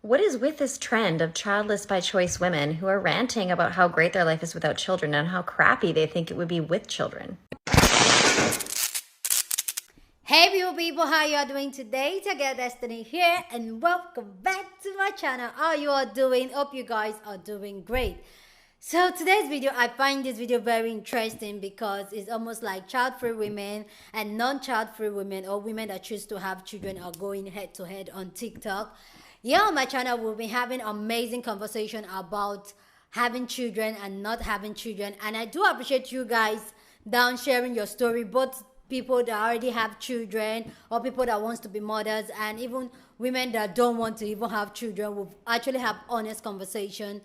What is with this trend of childless by choice women who are ranting about how great their life is without children and how crappy they think it would be with children? Hey beautiful people, how you are doing today? Together Destiny here and welcome back to my channel. How you are doing? Hope you guys are doing great. So today's video, I find this video very interesting because it's almost like child-free women and non-child-free women, or women that choose to have children, are going head to head on TikTok. Here on my channel, we'll be having amazing conversation about having children and not having children. And I do appreciate you guys down sharing your story, both people that already have children or people that wants to be mothers, and even women that don't want to even have children. We'll actually have honest conversation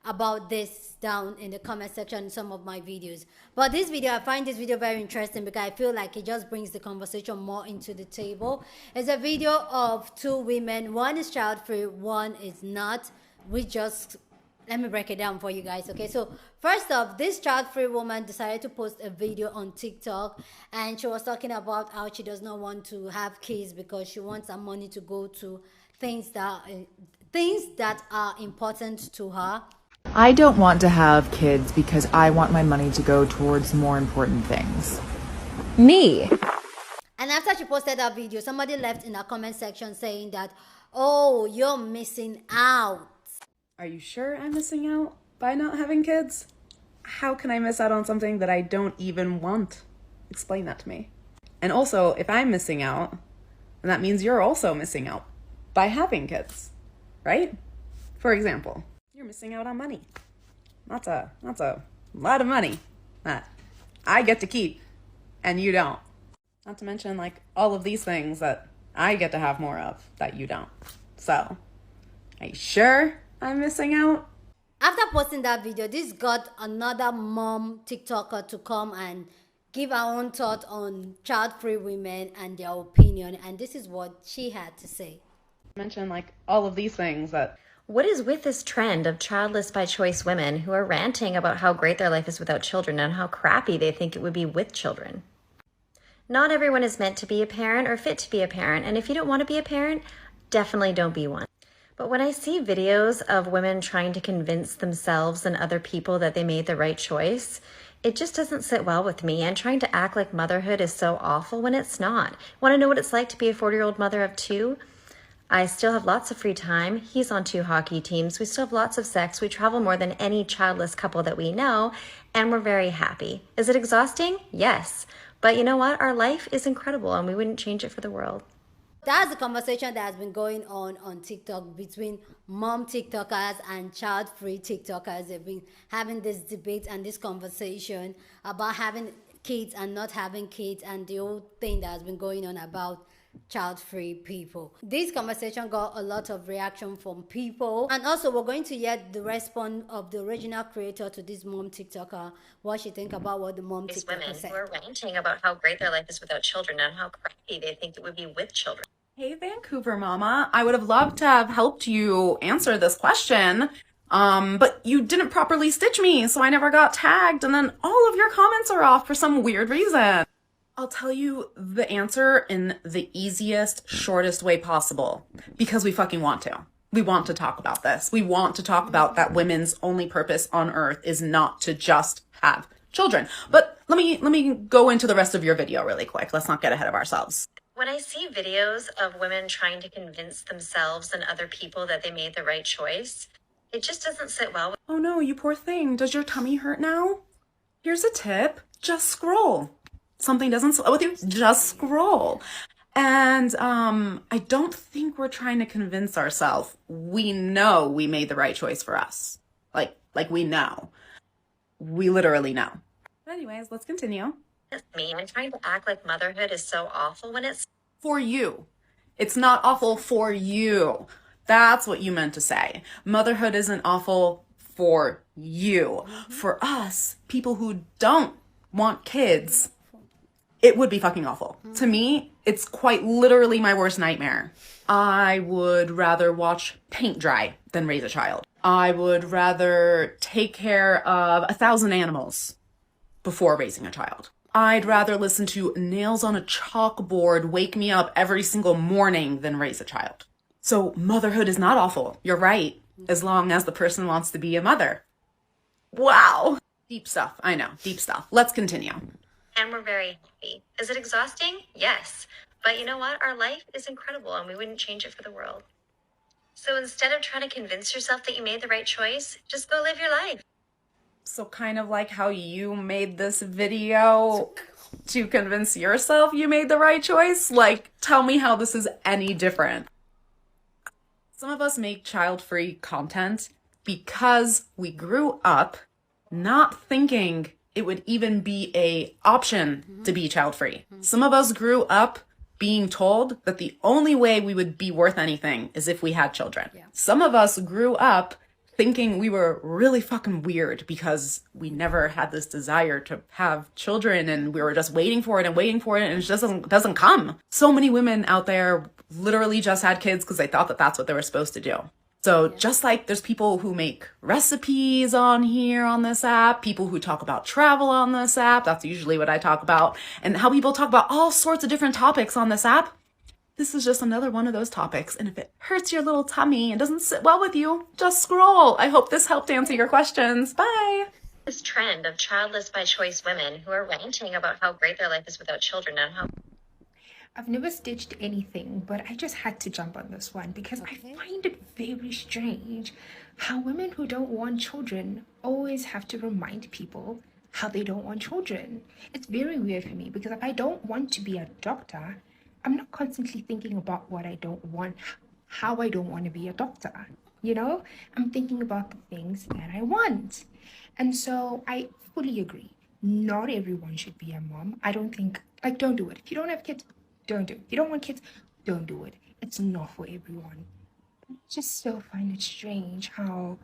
about this down in the comment section in some of my videos. But this video, I find this video very interesting because I feel like it just brings the conversation more into the table. It's a video of two women. One is child-free, one is not. Let me break it down for you guys, okay? So first off, this child-free woman decided to post a video on TikTok, and she was talking about how she does not want to have kids because she wants her money to go to things that are important to her. I don't want to have kids because I want my money to go towards more important things. Me. And after she posted that video, somebody left in the comment section saying that, oh, you're missing out. Are you sure I'm missing out by not having kids? How can I miss out on something that I don't even want? Explain that to me. And also, if I'm missing out, then that means you're also missing out by having kids, right? For example, you're missing out on money. That's a lot of money that I get to keep and you don't. Not to mention like all of these things that I get to have more of that you don't. So, are you sure I'm missing out? After posting that video, this got another mom TikToker to come and give her own thought on child-free women and their opinion, and this is what she had to say. Mention like all of these things that What is with this trend of childless by choice women who are ranting about how great their life is without children and how crappy they think it would be with children? Not everyone is meant to be a parent or fit to be a parent, and if you don't want to be a parent, definitely don't be one. But when I see videos of women trying to convince themselves and other people that they made the right choice, it just doesn't sit well with me, and trying to act like motherhood is so awful when it's not. Want to know what it's like to be a 40-year-old mother of two? I still have lots of free time. He's on 2 hockey teams. We still have lots of sex. We travel more than any childless couple that we know, and we're very happy. Is it exhausting? Yes. But you know what? Our life is incredible, and we wouldn't change it for the world. That's the conversation that has been going on TikTok between mom TikTokers and child-free TikTokers. They've been having this debate and this conversation about having kids and not having kids, and the whole thing that has been going on about child-free people. This conversation got a lot of reaction from people, and also we're going to get the response of the original creator to this mom TikToker, what she think about what the mom These TikToker women said. who are ranting about how great their life is without children and how crappy they think it would be with children. Hey, Vancouver mama, I would have loved to have helped you answer this question, but you didn't properly stitch me, so I never got tagged, and then all of your comments are off for some weird reason. I'll tell you the answer in the easiest, shortest way possible, because we fucking want to. We want to talk about this. We want to talk about that women's only purpose on earth is not to just have children. But let me go into the rest of your video really quick. Let's not get ahead of ourselves. When I see videos of women trying to convince themselves and other people that they made the right choice, it just doesn't sit well with Oh no, you poor thing. Does your tummy hurt now? Here's a tip. Just scroll. Something doesn't sit well with you, just scroll. And I don't think we're trying to convince ourselves. We know we made the right choice for us. Like we know. We literally know. But anyways, let's continue. me. I'm trying to act like motherhood is so awful when it's For you. It's not awful for you. That's what you meant to say. Motherhood isn't awful for you. For us, people who don't want kids, it would be fucking awful. To me, it's quite literally my worst nightmare. I would rather watch paint dry than raise a child. I would rather take care of 1,000 animals before raising a child. I'd rather listen to nails on a chalkboard wake me up every single morning than raise a child. So motherhood is not awful. You're right. As long as the person wants to be a mother. Wow. Deep stuff. I know. Deep stuff. Let's continue. And we're very happy. Is it exhausting? Yes. But you know what? Our life is incredible and we wouldn't change it for the world. So instead of trying to convince yourself that you made the right choice, just go live your life. So kind of like how you made this video to convince yourself you made the right choice? Like, tell me how this is any different. Some of us make child-free content because we grew up not thinking it would even be an option to be child-free. Some of us grew up being told that the only way we would be worth anything is if we had children. Yeah. Some of us grew up thinking we were really fucking weird because we never had this desire to have children and we were just waiting for it and it just doesn't come. So many women out there literally just had kids because they thought that that's what they were supposed to do. So just like there's people who make recipes on here on this app, people who talk about travel on this app, that's usually what I talk about, and how people talk about all sorts of different topics on this app. This is just another one of those topics. And if it hurts your little tummy and doesn't sit well with you, just scroll. I hope this helped answer your questions. Bye. This trend of childless by choice women who are ranting about how great their life is without children and how I've never stitched anything, but I just had to jump on this one because I find it very strange how women who don't want children always have to remind people how they don't want children. It's very weird for me because if I don't want to be a doctor, I'm not constantly thinking about what I don't want, how I don't want to be a doctor. You know, I'm thinking about the things that I want. And so I fully agree. Not everyone should be a mom. I don't think, like, don't do it. If you don't have kids, don't do it. If you don't want kids, don't do it. It's not for everyone. I just still find it strange how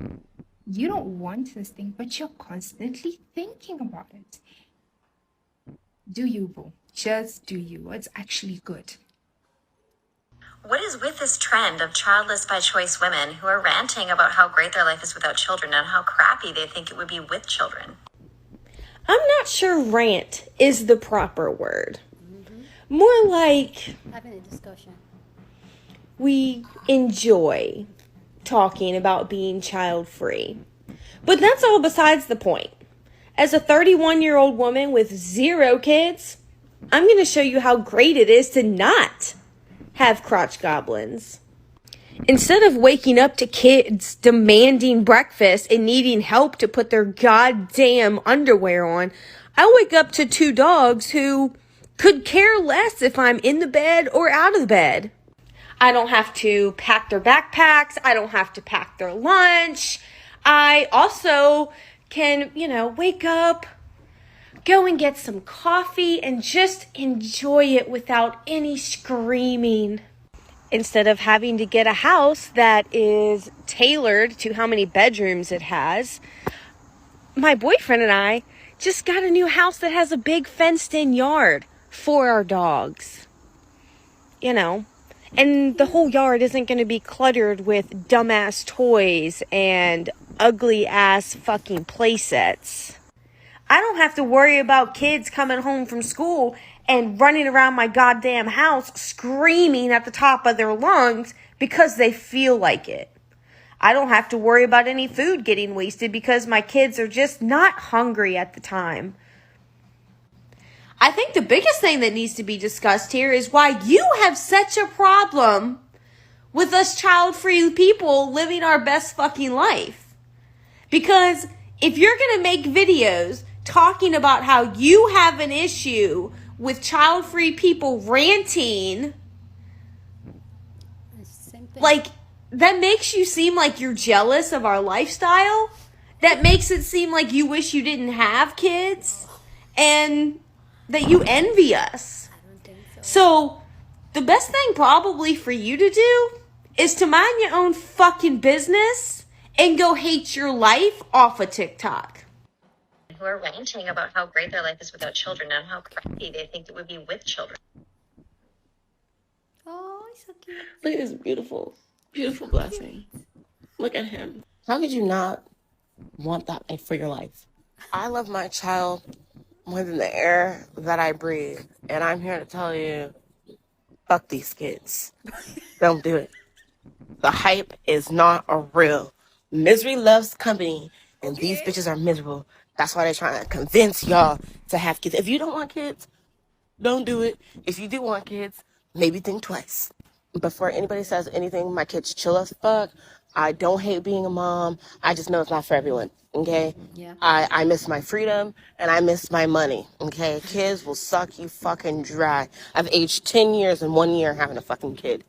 you don't want this thing, but you're constantly thinking about it. Do you, boo? Just do you. It's actually good. What is with this trend of childless by choice women who are ranting about how great their life is without children and how crappy they think it would be with children? I'm not sure rant is the proper word. More like Having a discussion. we enjoy talking about being child-free. But that's all besides the point. As a 31-year-old woman with 0 kids, I'm going to show you how great it is to not have crotch goblins. Instead of waking up to kids demanding breakfast and needing help to put their goddamn underwear on, I wake up to 2 dogs who could care less if I'm in the bed or out of the bed. I don't have to pack their backpacks. I don't have to pack their lunch. I also can, wake up, go and get some coffee and just enjoy it without any screaming. Instead of having to get a house that is tailored to how many bedrooms it has, my boyfriend and I just got a new house that has a big fenced-in yard for our dogs. And the whole yard isn't going to be cluttered with dumbass toys and ugly-ass fucking play sets. I don't have to worry about kids coming home from school and running around my goddamn house screaming at the top of their lungs because they feel like it. I don't have to worry about any food getting wasted because my kids are just not hungry at the time. I think the biggest thing that needs to be discussed here is why you have such a problem with us child-free people living our best fucking life. Because if you're going to make videos talking about how you have an issue with child-free people ranting, like, that makes you seem like you're jealous of our lifestyle. That makes it seem like you wish you didn't have kids and that you envy us. I don't think so. So the best thing probably for you to do is to mind your own fucking business and go hate your life off of TikTok. Who are ranting about how great their life is without children and how crappy they think it would be with children. Oh, he's so cute. Look at this beautiful, beautiful blessing. Look at him. How could you not want that for your life? I love my child more than the air that I breathe. And I'm here to tell you, fuck these kids. Don't do it. The hype is not a real. Misery loves company, and these bitches are miserable. That's why they're trying to convince y'all to have kids. If you don't want kids, don't do it. If you do want kids, maybe think twice. Before anybody says anything, my kids chill as fuck. I don't hate being a mom. I just know it's not for everyone. Okay? Yeah. I miss my freedom and I miss my money. Okay? Kids will suck you fucking dry. I've aged 10 years in 1 year having a fucking kid.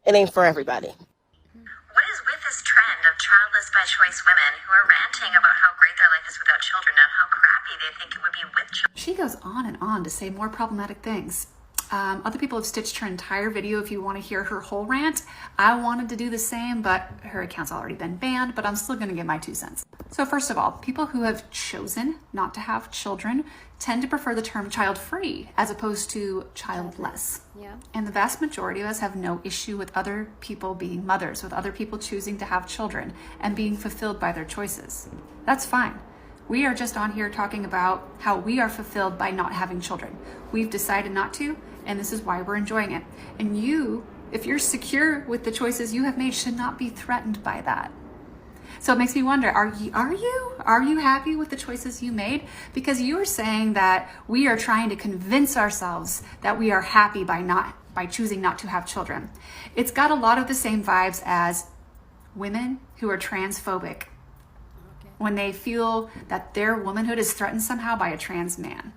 It ain't for everybody. What is with this trend of childless by choice women who are ranting about how great their life is without children and how crappy they think it would be with children? She goes on and on to say more problematic things. Other people have stitched her entire video if you want to hear her whole rant. I wanted to do the same, but her account's already been banned, but I'm still going to give my 2 cents. So first of all, people who have chosen not to have children tend to prefer the term child-free as opposed to childless. Yeah. And the vast majority of us have no issue with other people being mothers, with other people choosing to have children and being fulfilled by their choices. That's fine. We are just on here talking about how we are fulfilled by not having children. We've decided not to, and this is why we're enjoying it. And you, if you're secure with the choices you have made, should not be threatened by that. So it makes me wonder, are you happy with the choices you made? Because you are saying that we are trying to convince ourselves that we are happy by choosing not to have children. It's got a lot of the same vibes as women who are transphobic when they feel that their womanhood is threatened somehow by a trans man.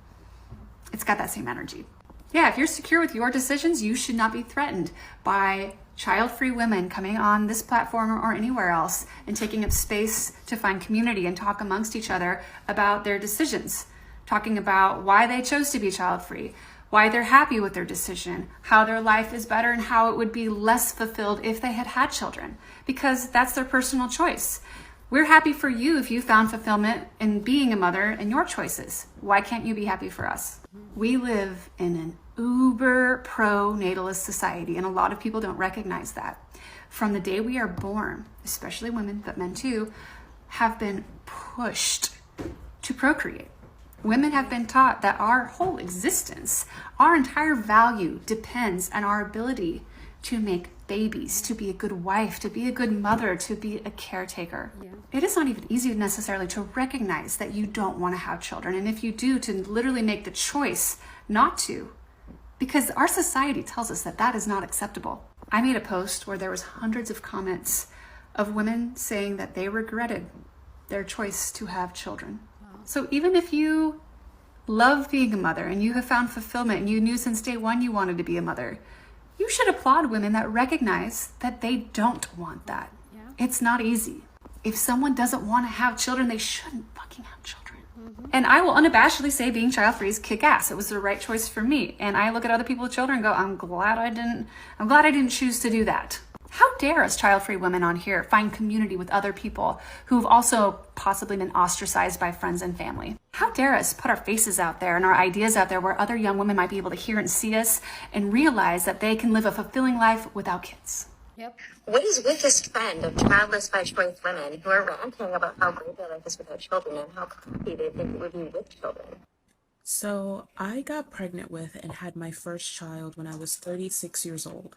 It's got that same energy. Yeah, if you're secure with your decisions, you should not be threatened by child-free women coming on this platform or anywhere else and taking up space to find community and talk amongst each other about their decisions, talking about why they chose to be child-free, why they're happy with their decision, how their life is better, and how it would be less fulfilled if they had had children, because that's their personal choice. We're happy for you if you found fulfillment in being a mother and your choices. Why can't you be happy for us? We live in an uber pro-natalist society, and a lot of people don't recognize that. From the day we are born, especially women, but men too, have been pushed to procreate. Women have been taught that our whole existence, our entire value depends on our ability to make babies, to be a good wife, to be a good mother, to be a caretaker. Yeah. It is not even easy necessarily to recognize that you don't want to have children. And if you do, to literally make the choice not to, because our society tells us that that is not acceptable. I made a post where there was hundreds of comments of women saying that they regretted their choice to have children. Wow. So even if you love being a mother and you have found fulfillment and you knew since day one you wanted to be a mother, you should applaud women that recognize that they don't want that. Yeah. It's not easy. If someone doesn't want to have children, they shouldn't fucking have children. Mm-hmm. And I will unabashedly say being child-free is kick-ass. It was the right choice for me. And I look at other people with children and go, I'm glad I didn't choose to do that. How dare us child-free women on here find community with other people who've also possibly been ostracized by friends and family? How dare us put our faces out there and our ideas out there where other young women might be able to hear and see us and realize that they can live a fulfilling life without kids? Yep. What is with this trend of childless by choice women who are ranting about how great their life is without children and how crappy they think it would be with children? So I got pregnant with and had my first child when I was 36 years old.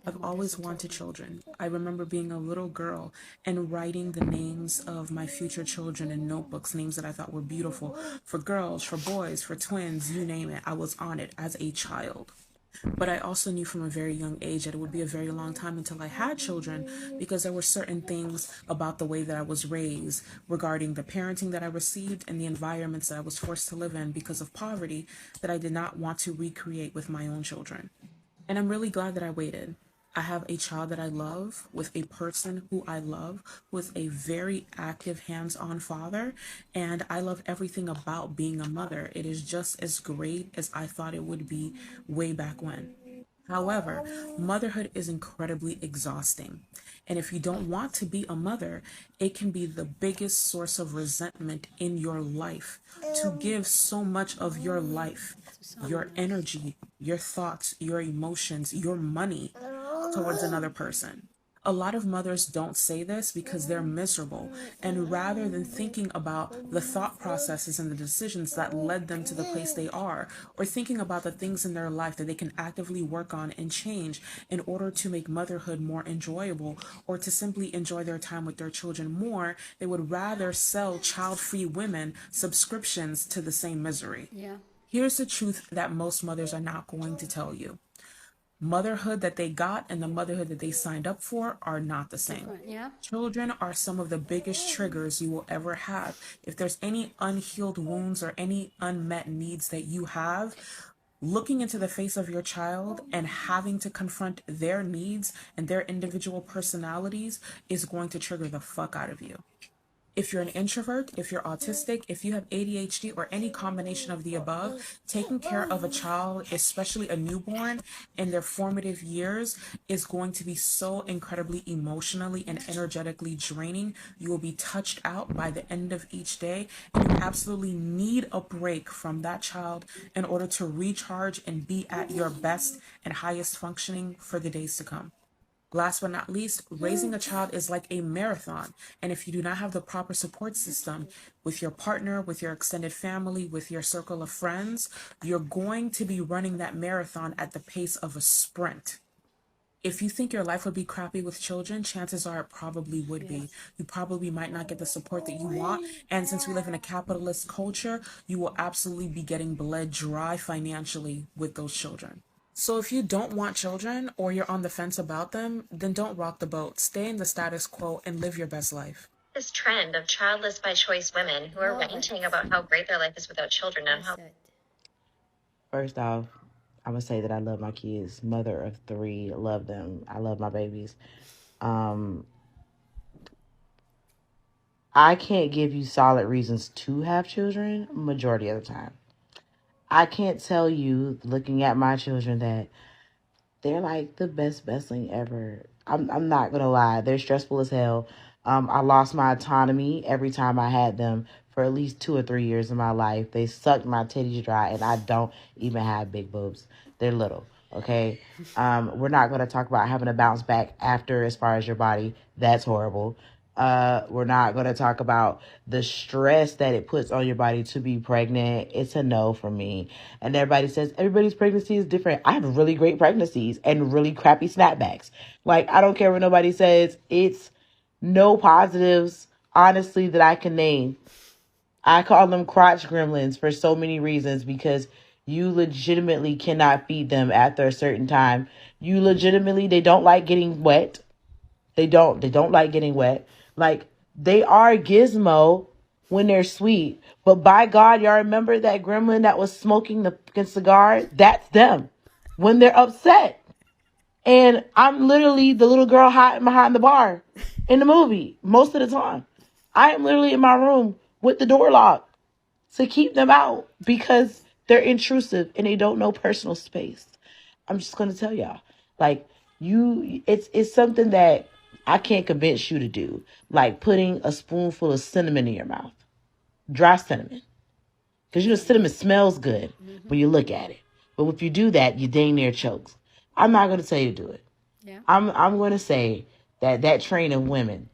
I've always wanted children. I remember being a little girl and writing the names of my future children in notebooks, names that I thought were beautiful, for girls, for boys, for twins, you name it. I was on it as a child. But I also knew from a very young age that it would be a very long time until I had children, because there were certain things about the way that I was raised regarding the parenting that I received and the environments that I was forced to live in because of poverty that I did not want to recreate with my own children. And I'm really glad that I waited. I have a child that I love with a person who I love, who is a very active, hands-on father, and I love everything about being a mother. It is just as great as I thought it would be way back when. However, motherhood is incredibly exhausting. And if you don't want to be a mother, it can be the biggest source of resentment in your life to give so much of your life, your energy, your thoughts, your emotions, your money towards another person. A lot of mothers don't say this because they're miserable, and rather than thinking about the thought processes and the decisions that led them to the place they are, or thinking about the things in their life that they can actively work on and change in order to make motherhood more enjoyable, or to simply enjoy their time with their children more, they would rather sell child-free women subscriptions to the same misery. Yeah. Here's the truth that most mothers are not going to tell you. Motherhood that they got and the motherhood that they signed up for are not the same. Yeah. Children are some of the biggest triggers you will ever have. If there's any unhealed wounds or any unmet needs that you have, looking into the face of your child and having to confront their needs and their individual personalities is going to trigger the fuck out of you. If you're an introvert, if you're autistic, if you have ADHD or any combination of the above, taking care of a child, especially a newborn, in their formative years is going to be so incredibly emotionally and energetically draining. You will be touched out by the end of each day, and you absolutely need a break from that child in order to recharge and be at your best and highest functioning for the days to come. Last but not least, raising a child is like a marathon. And if you do not have the proper support system with your partner, with your extended family, with your circle of friends, you're going to be running that marathon at the pace of a sprint. If you think your life would be crappy with children, chances are it probably would be. You probably might not get the support that you want. And since we live in a capitalist culture, you will absolutely be getting bled dry financially with those children. So if you don't want children or you're on the fence about them, then don't rock the boat. Stay in the status quo and live your best life. This trend of childless by choice women who are ranting about how great their life is without children and how... First off, I'm going to say that I love my kids. Mother of 3, love them. I love my babies. I can't give you solid reasons to have children majority of the time. I can't tell you, looking at my children, that they're like the best thing ever. I'm not gonna lie, they're stressful as hell. I lost my autonomy every time I had them for at least 2 or 3 years of my life. They sucked my titties dry, and I don't even have big boobs. They're little, okay? We're not gonna talk about having to bounce back after as far as your body. That's horrible. We're not going to talk about the stress that it puts on your body to be pregnant. It's a no for me. And everybody says everybody's pregnancy is different. I have really great pregnancies and really crappy snapbacks. Like, I don't care what nobody says. It's no positives, honestly, that I can name. I call them crotch gremlins for so many reasons, because you legitimately cannot feed them after a certain time. They don't like getting wet. They don't like getting wet. Like, they are gizmo when they're sweet. But by God, y'all remember that gremlin that was smoking the fucking cigar? That's them when they're upset. And I'm literally the little girl hiding behind the bar in the movie most of the time. I am literally in my room with the door locked to keep them out because they're intrusive and they don't know personal space. I'm just going to tell y'all, like, it's something that I can't convince you to do. Like putting a spoonful of cinnamon in your mouth. Dry cinnamon. Because cinnamon smells good when you look at it. But if you do that, you dang near chokes. I'm not going to tell you to do it. Yeah. I'm going to say that train of women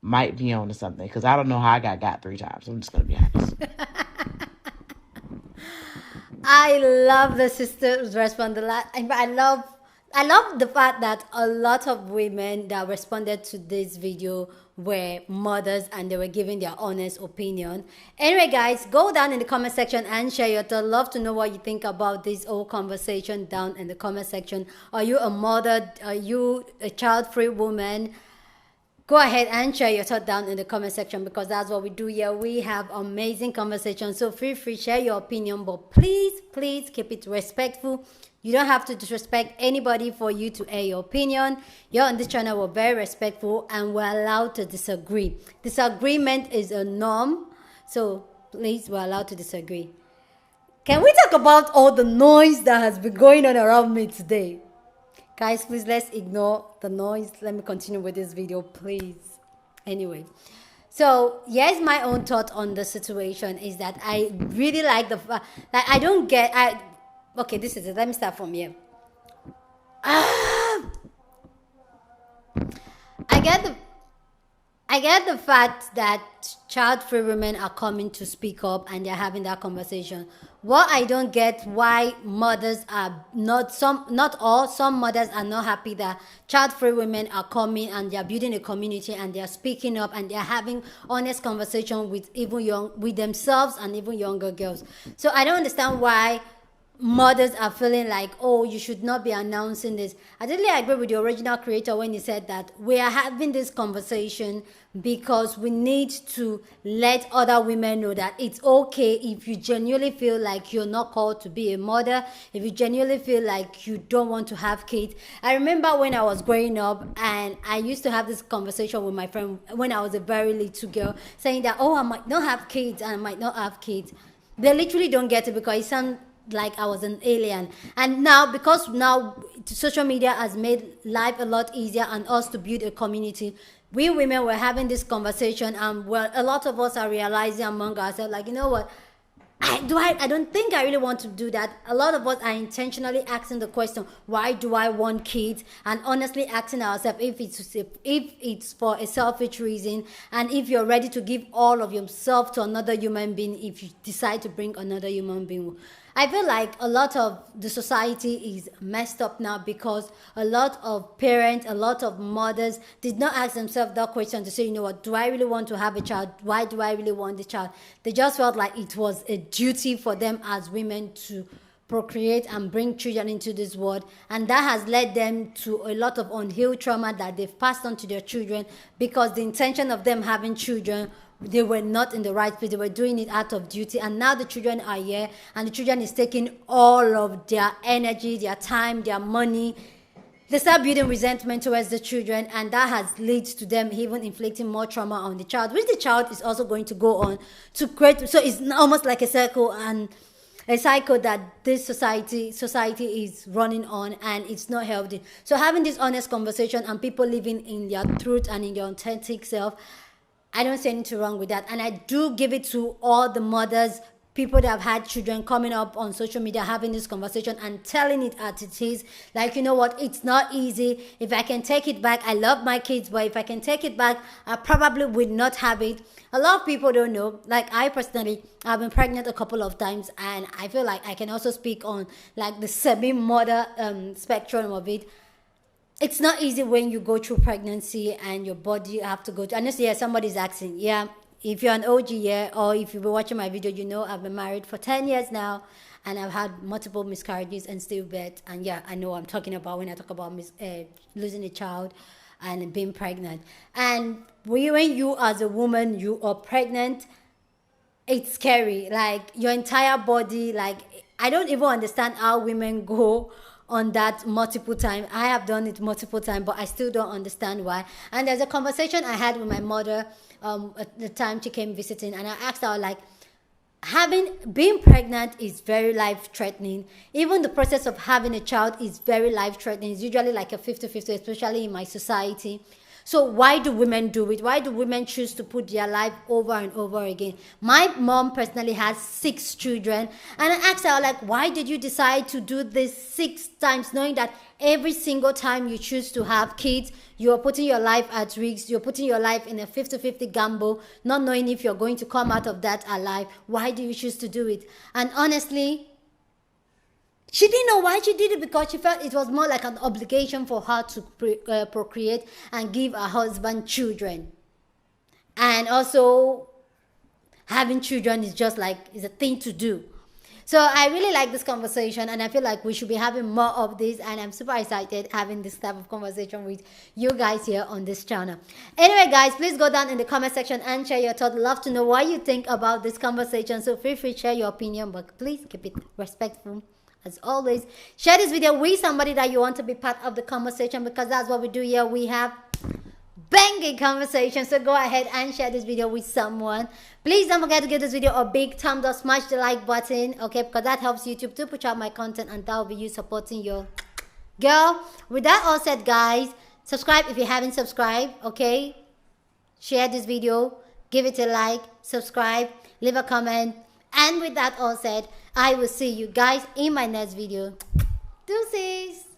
might be on to something. Because I don't know how I got 3 times. I'm just going to be honest. I love the sister's response a lot. I love the fact that a lot of women that responded to this video were mothers and they were giving their honest opinion. Anyway, guys, go down in the comment section and share your thoughts. Love to know what you think about this whole conversation down in the comment section. Are you a mother? Are you a child-free woman? Go ahead and share your thought down in the comment section, because that's what we do here. We have amazing conversations, so feel free to share your opinion, but please keep it respectful. You don't have to disrespect anybody for you to air your opinion. Here on this channel, we're very respectful and we're allowed to disagree. Disagreement is a norm, so please, we're allowed to disagree. Can we talk about all the noise that has been going on around me today? Guys, please, let's ignore the noise. Let me continue with this video, please. Anyway, so here's my own thought on the situation is that I really like the fact that I don't get... Okay, this is it. Let me start from here. I get the fact that child-free women are coming to speak up and they're having that conversation. What I don't get, why mothers are not all, some mothers are not happy that child-free women are coming and they're building a community and they're speaking up and they're having honest conversation with with themselves and even younger girls. So I don't understand why mothers are feeling like, oh, you should not be announcing this. I totally agree with the original creator when he said that we are having this conversation because we need to let other women know that it's okay if you genuinely feel like you're not called to be a mother, if you genuinely feel like you don't want to have kids. I remember when I was growing up and I used to have this conversation with my friend when I was a very little girl, saying that, oh, I might not have kids and I might not have kids. They literally don't get it because it sounds like I was an alien. And now, because now social media has made life a lot easier and us to build a community, we women were having this conversation and well, a lot of us are realizing among ourselves, like, you know what, I don't think I really want to do that. A lot of us are intentionally asking the question, why do I want kids? And honestly asking ourselves if it's for a selfish reason, and if you're ready to give all of yourself to another human being if you decide to bring another human being. I feel like a lot of the society is messed up now because a lot of parents, a lot of mothers did not ask themselves that question to say, you know what, do I really want to have a child? Why do I really want the child? They just felt like it was a duty for them as women to procreate and bring children into this world, and that has led them to a lot of unhealed trauma that they've passed on to their children because the intention of them having children, they were not in the right place. They were doing it out of duty, and now the children are here and the children is taking all of their energy, their time, their money. They start building resentment towards the children, and that has led to them even inflicting more trauma on the child, which the child is also going to go on to create. So it's almost like a circle and a cycle that this society is running on, and it's not healthy. So having this honest conversation and people living in their truth and in their authentic self, I don't see anything wrong with that. And I do give it to all the mothers, people that have had children, coming up on social media, having this conversation and telling it as it is. Like, you know what, it's not easy. If I can take it back, I love my kids, but if I can take it back, I probably would not have it. A lot of people don't know. Like, I personally, I've been pregnant a couple of times, and I feel like I can also speak on like the semi-mother spectrum of it. It's not easy when you go through pregnancy and your body have to go to, unless somebody's asking, if you're an OG, or if you've been watching my video, you know I've been married for 10 years now, and I've had multiple miscarriages and stillbirth. And I know what I'm talking about when I talk about losing a child and being pregnant. And when you as a woman, you are pregnant, it's scary. Like, your entire body, like, I don't even understand how women go on that multiple times. I have done it multiple times, but I still don't understand why. And there's a conversation I had with my mother at the time she came visiting, and I asked her, like, being pregnant is very life-threatening. Even the process of having a child is very life-threatening. It's usually like a 50-50, especially in my society. So why do women do it? Why do women choose to put their life over and over again? My mom personally has 6 children, and I asked her, like, why did you decide to do this 6 times, knowing that every single time you choose to have kids, you're putting your life at risk, you're putting your life in a 50-50 gamble, not knowing if you're going to come out of that alive. Why do you choose to do it? And honestly, she didn't know why she did it, because she felt it was more like an obligation for her to procreate and give her husband children. And also, having children is just like, is a thing to do. So I really like this conversation, and I feel like we should be having more of this, and I'm super excited having this type of conversation with you guys here on this channel. Anyway, guys, please go down in the comment section and share your thoughts. Love to know what you think about this conversation. So feel free to share your opinion, but please keep it respectful. As always, share this video with somebody that you want to be part of the conversation, because that's what we do here. We have banging conversation. So go ahead and share this video with someone. Please don't forget to give this video a big thumbs up, smash the like button, okay, because that helps YouTube to push out my content, and that will be you supporting your girl. With that all said, guys, subscribe if you haven't subscribed, okay? Share this video, give it a like, subscribe, leave a comment. And with that all said, I will see you guys in my next video. Deuces!